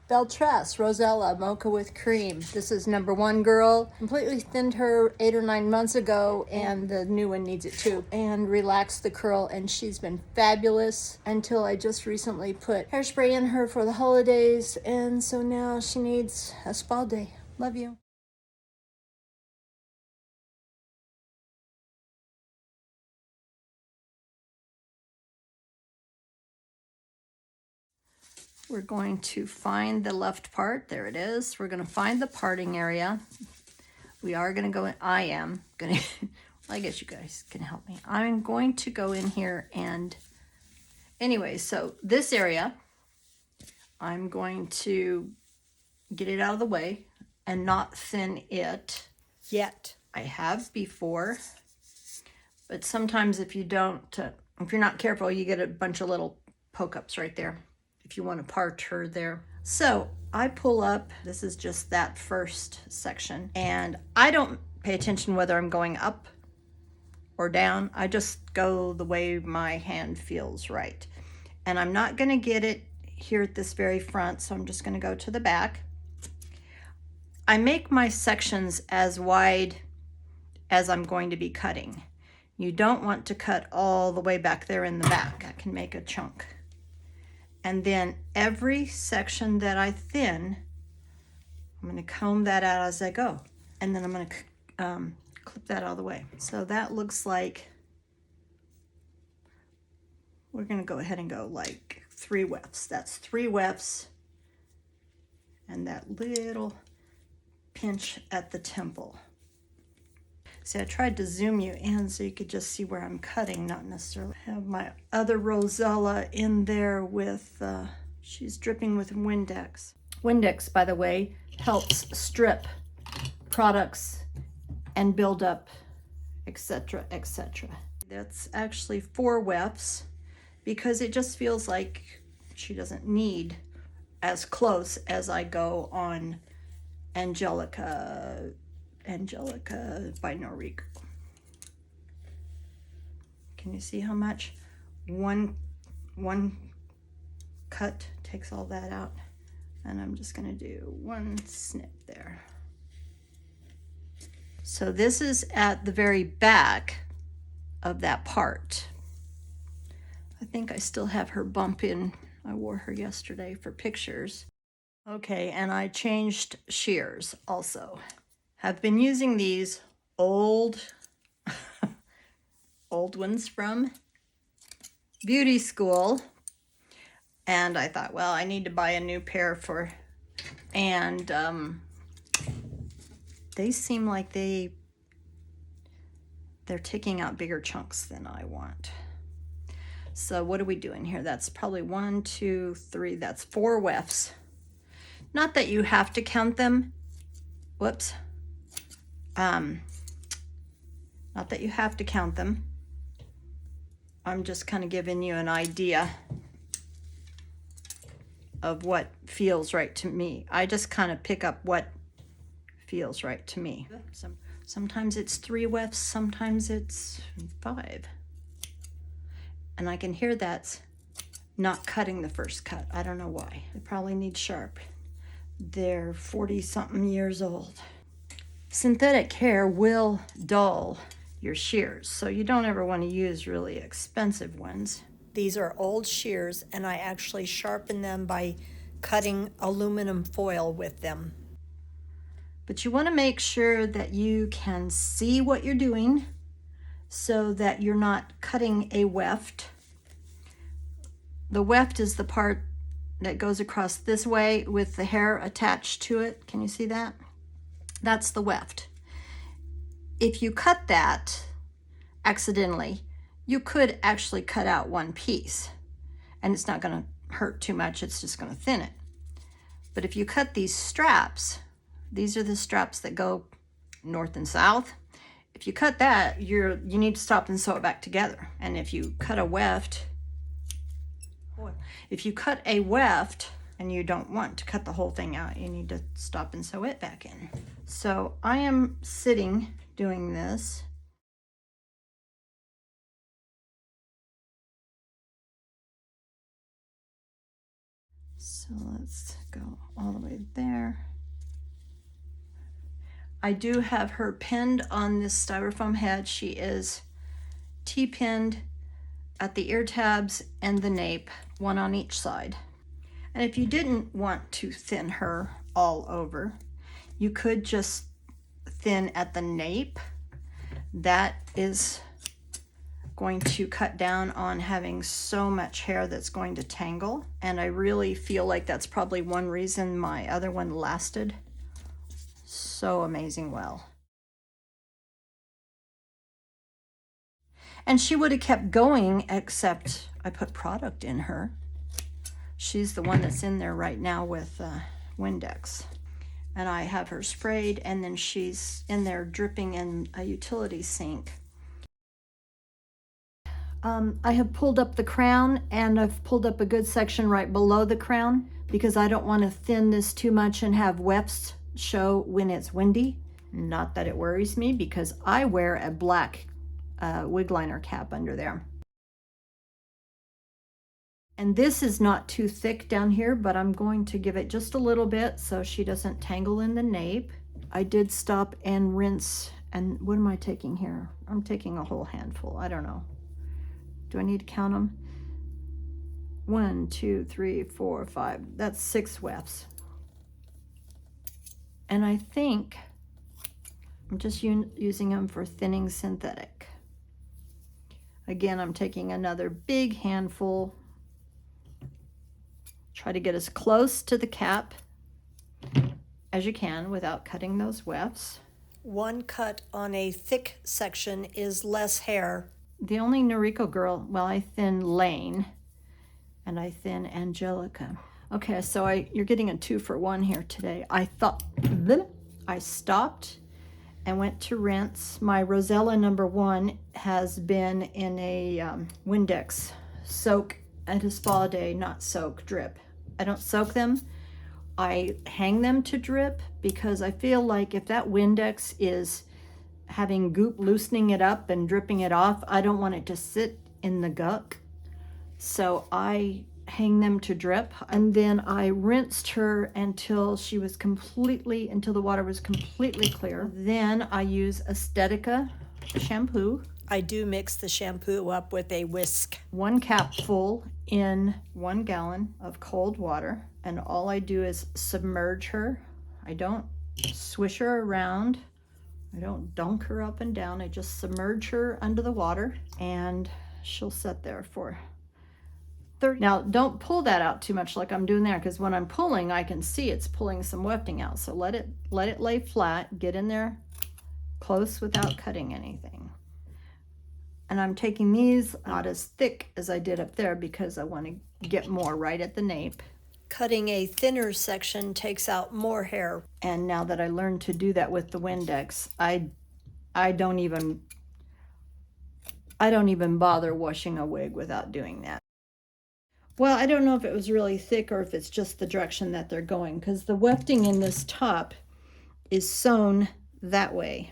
Belle Tress, Rosella, Mocha with cream. This is #1 girl. Completely thinned her 8 or 9 months ago, and the new one needs it too. And relaxed the curl, and she's been fabulous until I just recently put hairspray in her for the holidays, and so now she needs a spa day. Love you. We're going to find the left part. There it is. We're going to find the parting area. We are going to go in. I am going to, well, I guess you guys can help me. I'm going to go in here and, anyway, so this area, I'm going to get it out of the way and not thin it yet. I have before, but sometimes if you don't, if you're not careful, you get a bunch of little poke-ups right there if you want to part her there. So I pull up, this is just that first section, and I don't pay attention whether I'm going up or down. I just go the way my hand feels right. And I'm not going to get it here at this very front, so I'm just going to go to the back. I make my sections as wide as I'm going to be cutting. You don't want to cut all the way back there in the back. That can make a chunk. And then every section that I thin, I'm going to comb that out as I go. And then I'm going to clip that out of the way. So that looks like, we're going to go ahead and go like 3 wefts. That's 3 wefts. And that little pinch at the temple. See, I tried to zoom you in so you could just see where I'm cutting, not necessarily have my other Rosella in there with, she's dripping with Windex. Windex, by the way, helps strip products and build up, etc., etc. That's actually 4 wefts because it just feels like she doesn't need as close as I go on Angelica by Noriko. Can you see how much one cut takes all that out? And I'm just going to do 1 snip there. So this is at the very back of that part. I think I still have her bump in. I wore her yesterday for pictures. Okay, and I changed shears also. Have been using these old ones from beauty school, and I thought, well, I need to buy a new pair for, and they seem like they're taking out bigger chunks than I want. So what are we doing here? That's probably 1, 2, 3, that's 4 wefts. Not that you have to count them. Whoops. Not that you have to count them. I'm just kind of giving you an idea of what feels right to me. I just kind of pick up what feels right to me. Sometimes it's 3 wefts, sometimes it's 5. And I can hear that's not cutting the first cut. I don't know why. They probably need sharp. They're 40-something years old. Synthetic hair will dull your shears, so you don't ever want to use really expensive ones. These are old shears, and I actually sharpen them by cutting aluminum foil with them. But you want to make sure that you can see what you're doing so that you're not cutting a weft. The weft is the part that goes across this way with the hair attached to it. Can you see that? That's the weft. If you cut that accidentally, you could actually cut out one piece, and it's not going to hurt too much. It's just going to thin it. But if you cut these straps, these are the straps that go north and south. If you cut that, you need to stop and sew it back together. And if you cut a weft, and you don't want to cut the whole thing out, you need to stop and sew it back in. So I am sitting doing this. So So let's go all the way there. I do have her pinned on this styrofoam head. She is T-pinned at the ear tabs and the nape, one on each side. And if you didn't want to thin her all over, you could just thin at the nape. That is going to cut down on having so much hair that's going to tangle. And I really feel like that's probably one reason my other one lasted so amazing well. And she would have kept going, except I put product in her. She's the one that's in there right now with Windex. And I have her sprayed, and then she's in there dripping in a utility sink. I have pulled up the crown, and I've pulled up a good section right below the crown because I don't want to thin this too much and have wefts show when it's windy. Not that it worries me because I wear a black wig liner cap under there. And this is not too thick down here, but I'm going to give it just a little bit so she doesn't tangle in the nape. I did stop and rinse, and what am I taking here? I'm taking a whole handful, I don't know. Do I need to count them? 1, 2, 3, 4, 5. That's 6 wefts. And I think I'm just using them for thinning synthetic. Again, I'm taking another big handful. Try to get as close to the cap as you can without cutting those wefts. One cut on a thick section is less hair. The only Noriko girl, well, I thin Lane and I thin Angelica. Okay, so you're getting a 2-for-1 here today. I stopped and went to rinse. My Rosella #1 has been in a Windex soak at a spa day, not soak, drip. I don't soak them. I hang them to drip because I feel like if that Windex is having goop loosening it up and dripping it off, I don't want it to sit in the guck. So I hang them to drip, and then I rinsed her until until the water was completely clear. Then I use Aesthetica shampoo. I do mix the shampoo up with a whisk. 1 capful in 1 gallon of cold water, and all I do is submerge her. I don't swish her around. I don't dunk her up and down. I just submerge her under the water, and she'll sit there for 30. Now, don't pull that out too much like I'm doing there, because when I'm pulling, I can see it's pulling some wefting out. So let it lay flat, get in there close without cutting anything. And I'm taking these not as thick as I did up there because I want to get more right at the nape. Cutting a thinner section takes out more hair. And now that I learned to do that with the Windex, I don't even bother washing a wig without doing that. Well, I don't know if it was really thick or if it's just the direction that they're going, because the wefting in this top is sewn that way.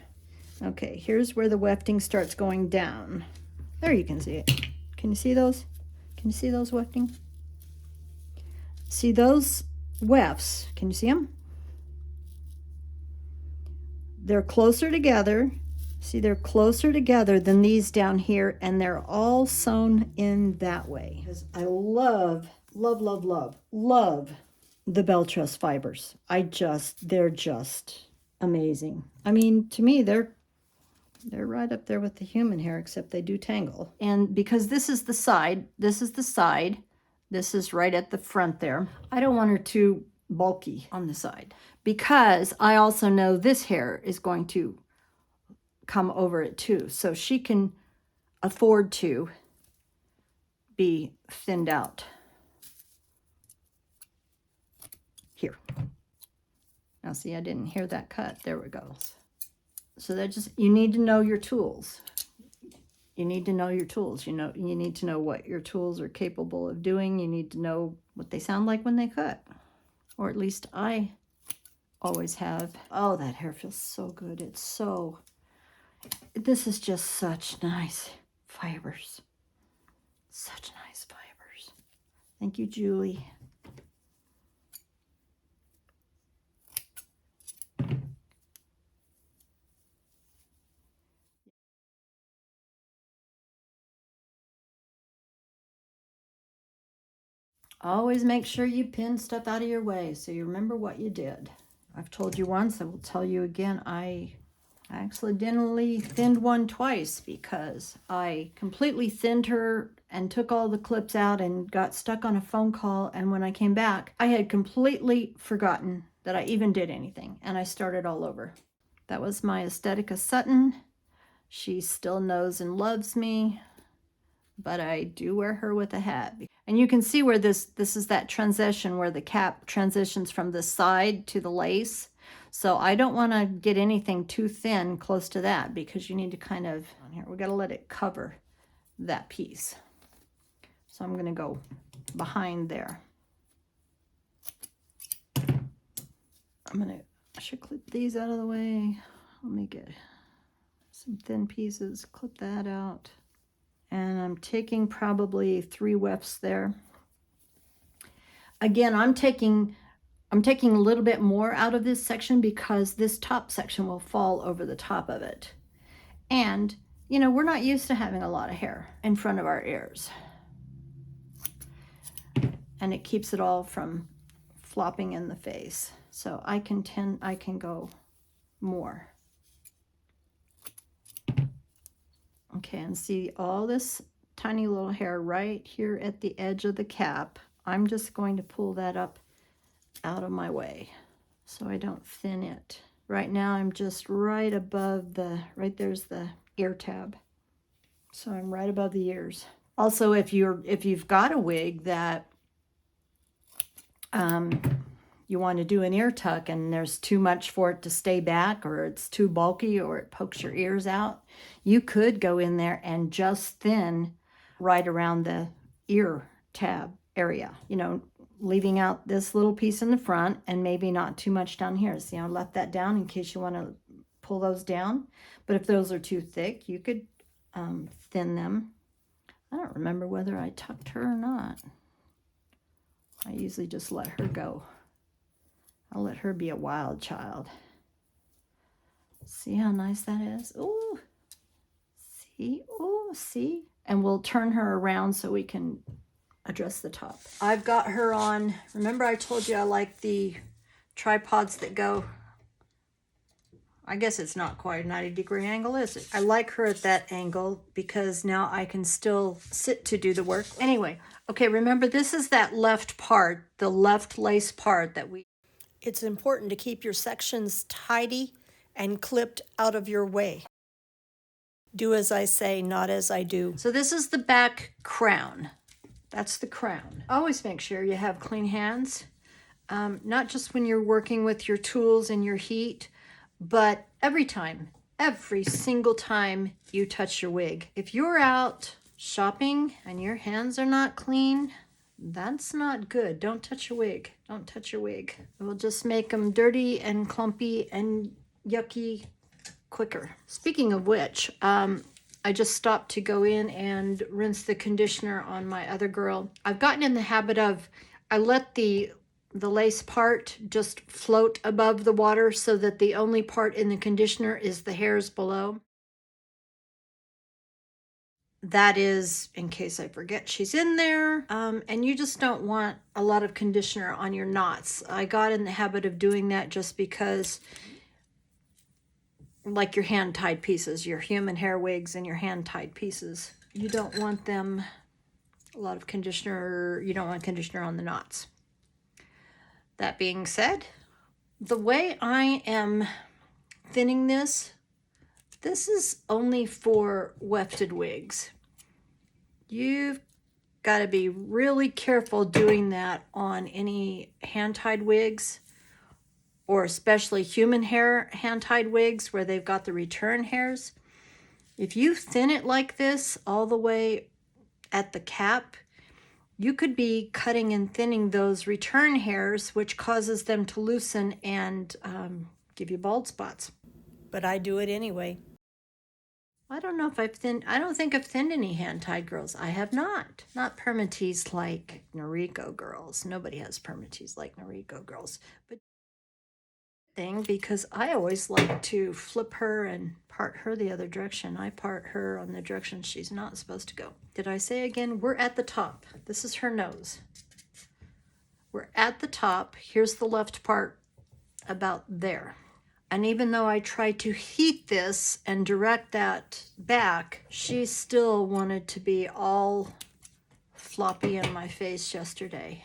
Okay, here's where the wefting starts going down. There, you can see it. Can you see those? Can you see those wefting? See those wefts? Can you see them? They're closer together. See, they're closer together than these down here, and they're all sewn in that way. Because I love, love, love, love, love the Belle Tress fibers. They're just amazing. I mean, to me, they're right up there with the human hair, except they do tangle. And because this is the side, this is right at the front there. I don't want her too bulky on the side because I also know this hair is going to come over it too. So she can afford to be thinned out. Here. Now see, I didn't hear that cut. There we go. So you need to know your tools. You need to know your tools. You need to know what your tools are capable of doing. You need to know what they sound like when they cut. Or at least I always have. Oh, that hair feels so good. This is just such nice fibers. Such nice fibers. Thank you, Julie. Always make sure you pin stuff out of your way so you remember what you did. I've told you once, I will tell you again, I accidentally thinned one twice because I completely thinned her and took all the clips out and got stuck on a phone call. And when I came back, I had completely forgotten that I even did anything, and I started all over. That was my Aesthetica Sutton. She still knows and loves me, but I do wear her with a hat. And you can see where this is that transition where the cap transitions from the side to the lace. So I don't want to get anything too thin close to that, because you need to kind of, on here, we got to let it cover that piece. So I'm going to go behind there. I should clip these out of the way. Let me get some thin pieces, clip that out. And I'm taking probably 3 wefts there. Again, I'm taking a little bit more out of this section because this top section will fall over the top of it. And, you know, we're not used to having a lot of hair in front of our ears. And it keeps it all from flopping in the face. So I can go more. Okay, and see all this tiny little hair right here at the edge of the cap. I'm just going to pull that up out of my way so I don't thin it. Right now I'm just right above right there's the ear tab. So I'm right above the ears. Also, if you've got a wig that you want to do an ear tuck and there's too much for it to stay back, or it's too bulky, or it pokes your ears out, you could go in there and just thin right around the ear tab area, you know, leaving out this little piece in the front and maybe not too much down here. See, I left that down in case you want to pull those down. But if those are too thick, you could thin them. I don't remember whether I tucked her or not. I usually just let her go. I'll let her be a wild child. See how nice that is? Ooh, see, ooh, see? And we'll turn her around so we can address the top. I've got her on, remember I told you I like the tripods that go, I guess it's not quite a 90-degree angle, is it? I like her at that angle because now I can still sit to do the work. Anyway, okay, remember this is that left part, the left lace part that It's important to keep your sections tidy and clipped out of your way. Do as I say, not as I do. So this is the back crown. That's the crown. Always make sure you have clean hands, not just when you're working with your tools and your heat, but every single time you touch your wig. If you're out shopping and your hands are not clean, that's not good. Don't touch your wig. Don't touch your wig. It will just make them dirty and clumpy and yucky quicker. Speaking of which, I just stopped to go in and rinse the conditioner on my other girl. I've gotten in the habit of, I let the lace part just float above the water so that the only part in the conditioner is the hairs below. That is in case I forget she's in there. And you just don't want a lot of conditioner on your knots. I got in the habit of doing that just because, like your hand-tied pieces, your human hair wigs and your hand-tied pieces, you don't want them, a lot of conditioner, you don't want conditioner on the knots. That being said, the way I am thinning this is only for wefted wigs. You've got to be really careful doing that on any hand-tied wigs, or especially human hair hand-tied wigs where they've got the return hairs. If you thin it like this all the way at the cap, you could be cutting and thinning those return hairs, which causes them to loosen and give you bald spots. But I do it anyway. I don't know if I don't think I've thinned any hand-tied girls. I have not. Not permatease like Noriko girls. Nobody has permatease like Noriko girls. But thing, because I always like to flip her and part her the other direction. I part her on the direction she's not supposed to go. Did I say again? We're at the top. This is her nose. we're at the top. Here's the left part about there. And even though I tried to heat this and direct that back, she still wanted to be all floppy in my face yesterday.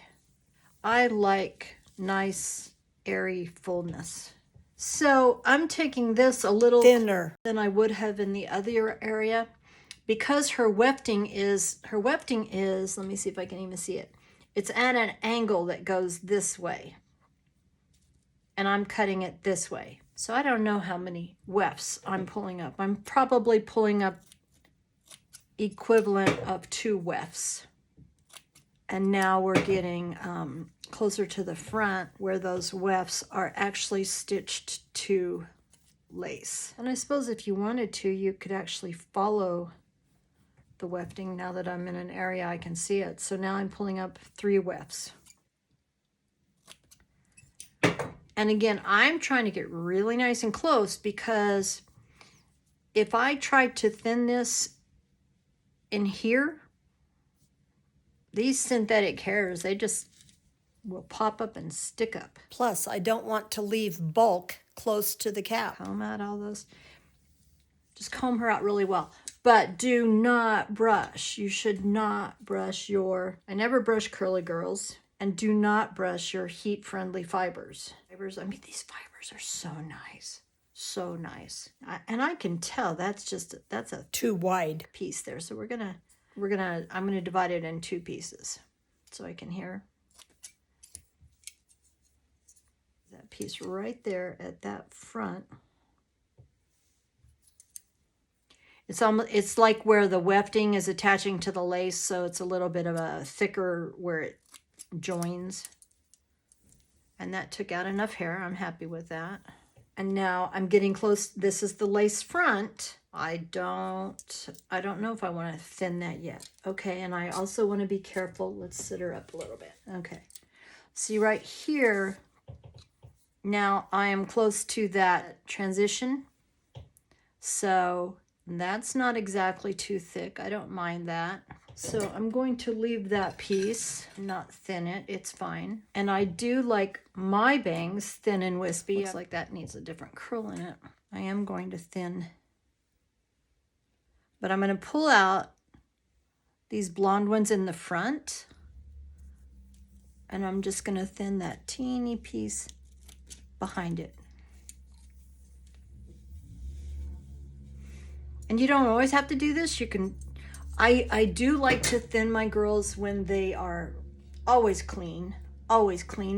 I like nice, airy fullness. So I'm taking this a little thinner than I would have in the other area because her wefting is, let me see if I can even see it. It's at an angle that goes this way. And I'm cutting it this way. So I don't know how many wefts I'm pulling up. I'm probably pulling up equivalent of 2 wefts. And now we're getting closer to the front where those wefts are actually stitched to lace. And I suppose if you wanted to, you could actually follow the wefting now that I'm in an area I can see it. So now I'm pulling up 3 wefts. And again, I'm trying to get really nice and close because if I tried to thin this in here, these synthetic hairs, they just will pop up and stick up. Plus, I don't want to leave bulk close to the cap. Comb out all those. Just comb her out really well. But do not brush. You should not brush your, I never brush curly girls. And do not brush your heat-friendly fibers. I mean, these fibers are so nice. So nice. And I can tell that's a too wide piece there. So I'm gonna divide it in 2 pieces so I can hear that piece right there at that front. It's like where the wefting is attaching to the lace, so it's a little bit of a thicker where it joins. And that took out enough hair. I'm happy with that. And now I'm getting close. This is the lace front. I don't know if I want to thin that yet. Okay, and I also want to be careful. Let's sit her up a little bit. Okay. See right here, now I am close to that transition. So that's not exactly too thick. I don't mind that. So I'm going to leave that piece, not thin it. It's fine. And I do like my bangs thin and wispy. Looks like that needs a different curl in it. I am going to thin. But I'm going to pull out these blonde ones in the front. And I'm just going to thin that teeny piece behind it. And you don't always have to do this. You can... I do like to thin my girls when they are always clean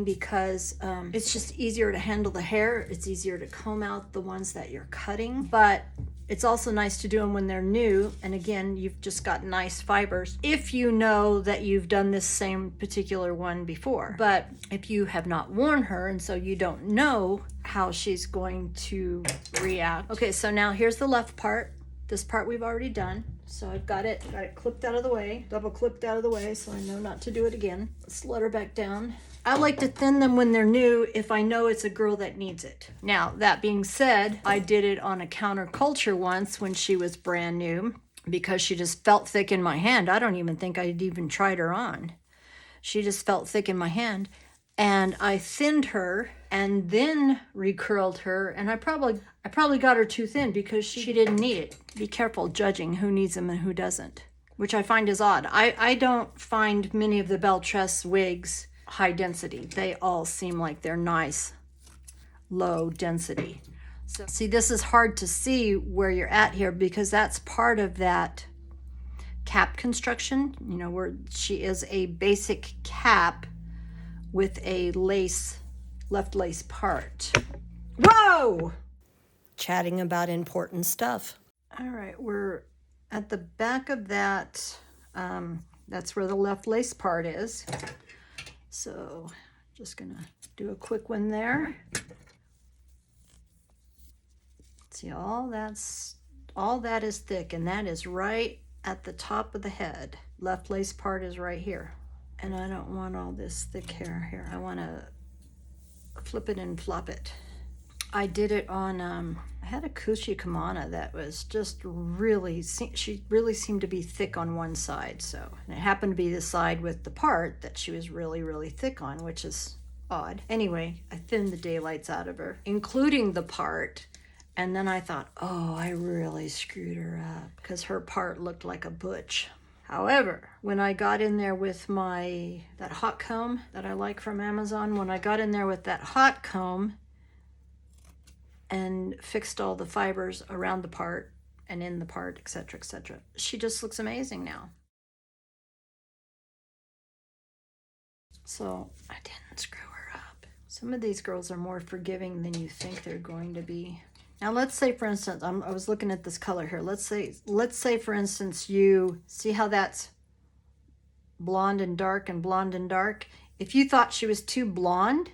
because it's just easier to handle the hair. It's easier to comb out the ones that you're cutting, but it's also nice to do them when they're new. And again, you've just got nice fibers if you know that you've done this same particular one before. But if you have not worn her and so you don't know how she's going to react. Okay, so now here's the left part. This part we've already done. So I've got it clipped out of the way, double clipped out of the way, so I know not to do it again. Let's let her back down. I like to thin them when they're new if I know it's a girl that needs it. Now, that being said, I did it on a counterculture once when she was brand new because she just felt thick in my hand. I don't even think I'd even tried her on. She just felt thick in my hand. And I thinned her and then recurled her, and I probably got her too thin because she didn't need it. Be careful judging who needs them and who doesn't, which I find is odd. I don't find many of the Belle Tress wigs high density. They all seem like they're nice, low density. So see, this is hard to see where you're at here because that's part of that cap construction, you know, where she is a basic cap with a left lace part. Whoa! Chatting about important stuff. All right, we're at the back of that. That's where the left lace part is. So just gonna do a quick one there. See, all that is thick, and that is right at the top of the head. Left lace part is right here. And I don't want all this thick hair here. I want to flip it and flop it. I did it on, I had a Kushi Kamana that was just really, she really seemed to be thick on one side. So, and it happened to be the side with the part that she was really, really thick on, which is odd. Anyway, I thinned the daylights out of her, including the part. And then I thought, oh, I really screwed her up because her part looked like a butch. However, when I got in there with that hot comb that I like from Amazon, when I got in there with that hot comb and fixed all the fibers around the part and in the part, etc., etc., she just looks amazing now. So I didn't screw her up. Some of these girls are more forgiving than you think they're going to be. Now let's say, for instance, I was looking at this color here. Let's say, for instance, you see how that's blonde and dark and blonde and dark. If you thought she was too blonde,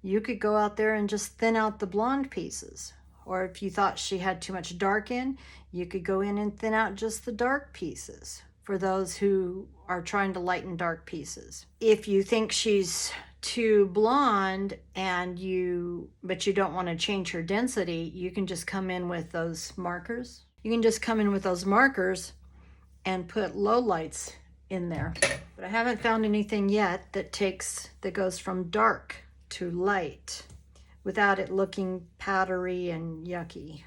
you could go out there and just thin out the blonde pieces. Or if you thought she had too much dark in, you could go in and thin out just the dark pieces for those who are trying to lighten dark pieces. If you think she's too blonde but you don't want to change her density, you can just come in with those markers. You can just come in with those markers and put low lights in there. But I haven't found anything yet that goes from dark to light without it looking powdery and yucky.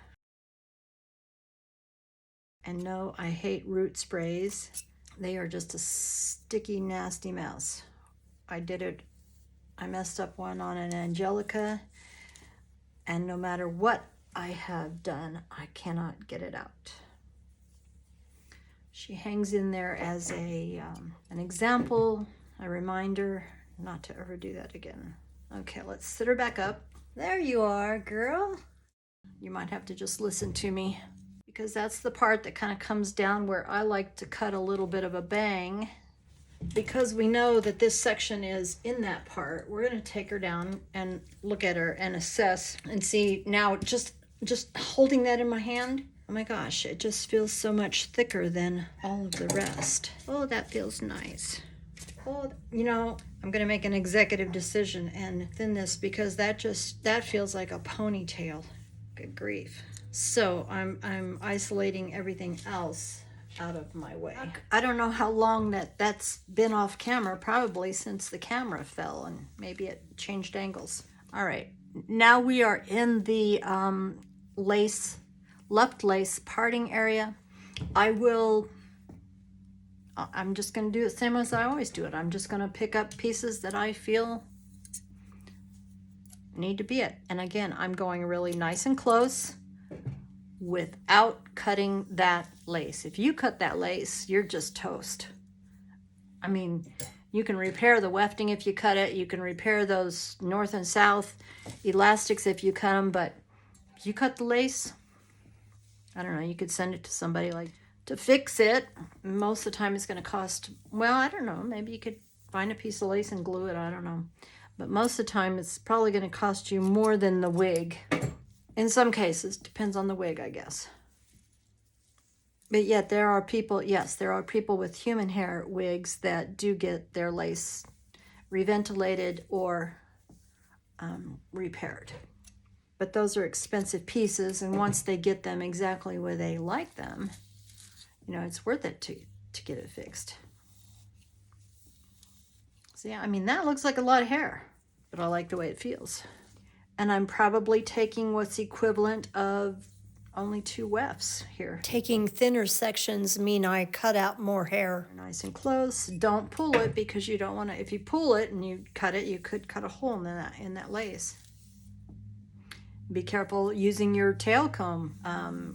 And no, I hate root sprays. They are just a sticky, nasty mess. I messed up one on an Angelica, and no matter what I have done, I cannot get it out. She hangs in there as an example, a reminder not to ever do that again. Okay, let's sit her back up. There you are, girl. You might have to just listen to me because that's the part that kind of comes down where I like to cut a little bit of a bang. Because we know that this section is in that part, we're going to take her down and look at her and assess and see. Now, just holding that in my hand, oh my gosh, it just feels so much thicker than all of the rest. Oh, that feels nice. Oh, you know, I'm going to make an executive decision and thin this because that feels like a ponytail. Good grief. So I'm isolating everything else out of my way. I don't know how long that's been off camera, probably since the camera fell and maybe it changed angles. All right, now we are in the left lace parting area. I'm just going to do it same as I always do it. I'm just going to pick up pieces that I feel need to be it. And again, I'm going really nice and close without cutting that lace. If you cut that lace, you're just toast. I mean, you can repair the wefting if you cut it. You can repair those north and south elastics if you cut them. But if you cut the lace, I don't know, you could send it to somebody to fix it. Most of the time it's going to cost, well, I don't know, maybe you could find a piece of lace and glue it. I don't know. But most of the time it's probably going to cost you more than the wig. In some cases, depends on the wig, I guess. But yet there are people with human hair wigs that do get their lace reventilated or repaired. But those are expensive pieces, and once they get them exactly where they like them, you know, it's worth it to get it fixed. So yeah, I mean, that looks like a lot of hair, but I like the way it feels. And I'm probably taking what's equivalent of only 2 wefts here. Taking thinner sections mean I cut out more hair. Nice and close. Don't pull it because you don't want to, if you pull it and you cut it, you could cut a hole in that lace. Be careful using your tail comb.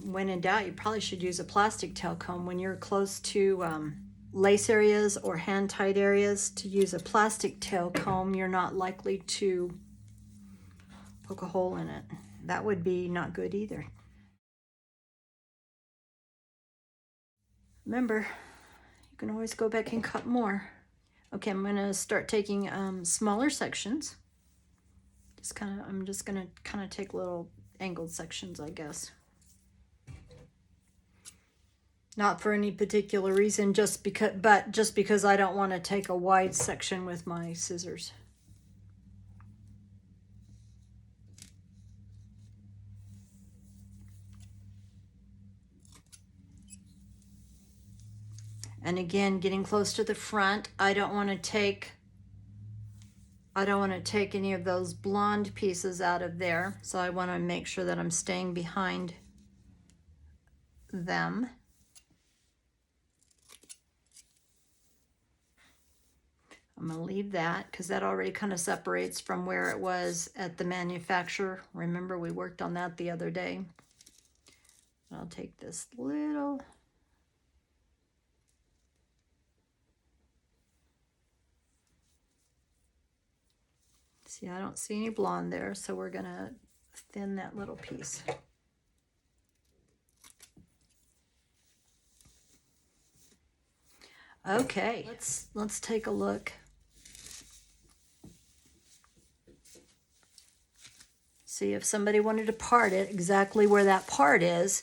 When in doubt, you probably should use a plastic tail comb. When you're close to lace areas or hand-tied areas, to use a plastic tail comb, you're not likely to poke a hole in it. That would be not good either. Remember, you can always go back and cut more. Okay, I'm going to start taking smaller sections. I'm just going to kind of take little angled sections, I guess. Not for any particular reason, just because I don't want to take a wide section with my scissors. And again, getting close to the front, I don't want to take any of those blonde pieces out of there. So I want to make sure that I'm staying behind them. I'm going to leave that because that already kind of separates from where it was at the manufacturer. Remember, we worked on that the other day. I'll take this little... See, I don't see any blonde there, so we're going to thin that little piece. Okay, let's take a look. See if somebody wanted to part it exactly where that part is.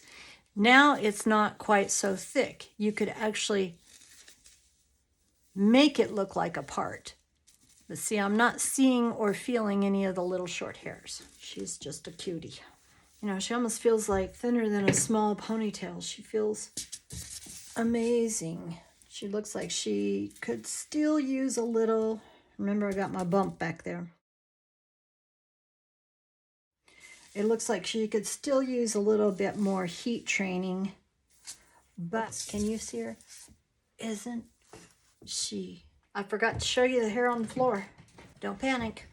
Now it's not quite so thick. You could actually make it look like a part. But see, I'm not seeing or feeling any of the little short hairs. She's just a cutie. You know, she almost feels like thinner than a small ponytail. She feels amazing. She looks like she could still use a little... Remember, I got my bump back there. It looks like she could still use a little bit more heat training. But can you see her? Isn't she? I forgot to show you the hair on the floor. Don't panic.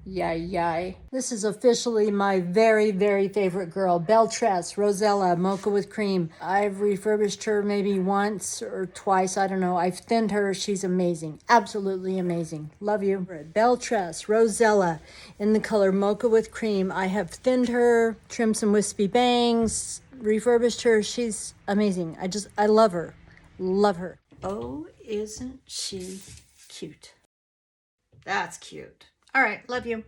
Yay. This is officially my very, very favorite girl, Belle Tress, Rosella, Mocha with cream. I've refurbished her maybe once or twice. I don't know. I've thinned her. She's amazing. Absolutely amazing. Love you. Belle Tress, Rosella, in the color Mocha with cream. I have thinned her, trimmed some wispy bangs, refurbished her. She's amazing. I love her. Love her. Oh, isn't she cute? That's cute. All right, love you.